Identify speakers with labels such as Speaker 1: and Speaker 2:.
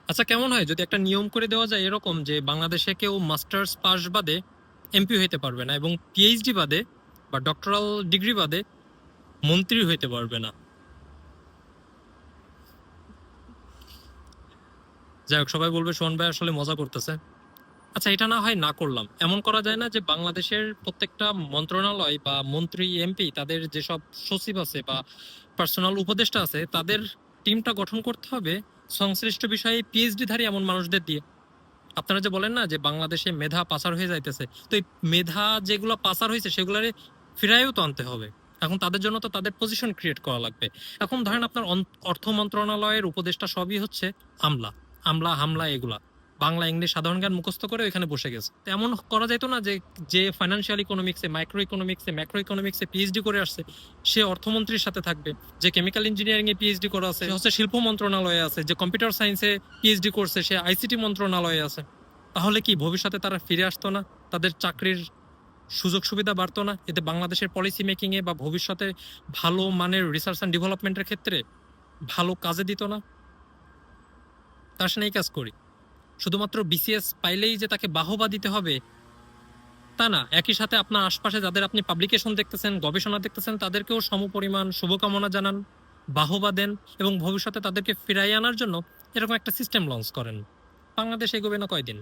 Speaker 1: আচ্ছা, কেমন হয় যদি একটা নিয়ম করে দেওয়া যায় এরকম যে বাংলাদেশে কেউ মাস্টার্স পাস বাদে এমপি হইতে পারবে না, এবং পিএইচডি বাদে বা ডক্টরাল ডিগ্রি বাদে মন্ত্রী হইতে পারবে না। যাই হোক, সবাই বলবে সোহন ভাই আসলে মজা করতেছে। আচ্ছা, এটা না হয় না করলাম, এমন করা যায় না যে বাংলাদেশের প্রত্যেকটা মন্ত্রণালয় বা মন্ত্রী এমপি তাদের যেসব সচিব আছে বা পার্সোনাল উপদেষ্টা আছে তাদের টিমটা গঠন করতে হবে সংশ্লিষ্ট বিষয়ে পিএইচডি ধারী এমন মানুষদের দিয়ে। আপনারা যে বলেন না যে বাংলাদেশে মেধা পাচার হয়ে যাইতেছে, তো এই মেধা যেগুলো পাচার হয়েছে সেগুলারে ফিরাইও তো আনতে হবে। এখন তাদের জন্য তো তাদের পজিশন ক্রিয়েট করা লাগবে। এখন ধরেন আপনার অর্থ মন্ত্রণালয়ের উপদেষ্টা সবই হচ্ছে আমলা, আমলা হামলা এগুলা, বাংলা ইংলিশ সাধারণ জ্ঞান মুখস্থ করে ওইখানে বসে গেছে। তো এমন করা যেত না যে যে ফাইন্যান্সিয়াল ইকোনমিক্সে, মাইক্রো ইকোনমিক্সে, ম্যাক্রো ইকোনমিক্সে পিএইচডি করে আসছে সে অর্থমন্ত্রীর সাথে থাকবে, যে কেমিক্যাল ইঞ্জিনিয়ারিং এ পিএইচডি করা আছে সে হচ্ছে শিল্প মন্ত্রণালয়ে আছে, যে কম্পিউটার সায়েন্সে পিএইচডি করছে সে আইসিটি মন্ত্রণালয়ে আছে। তাহলে কি ভবিষ্যতে তারা ফিরে আসতো না? তাদের চাকরির সুযোগ সুবিধা বাড়তো না? এতে বাংলাদেশের পলিসি মেকিং এ বা ভবিষ্যতে ভালো মানের রিসার্চ এন্ড ডেভেলপমেন্টের ক্ষেত্রে ভালো কাজে দিত না? তার সাথে এই কাজ করি। শুধুমাত্র বিসিএস পাইলেই যে তাকে বাহবা দিতে হবে তা না। একই সাথে আপনার আশপাশে যাদের আপনি পাবলিকেশন দেখতেছেন, গবেষণা দেখতেছেন, তাদেরকেও সমপরিমাণ শুভকামনা জানান, বাহবা দেন, এবং ভবিষ্যতে তাদেরকে ফিরাই আনার জন্য এরকম একটা সিস্টেম লঞ্চ করেন। বাংলাদেশ এগোবে না কয়দিন।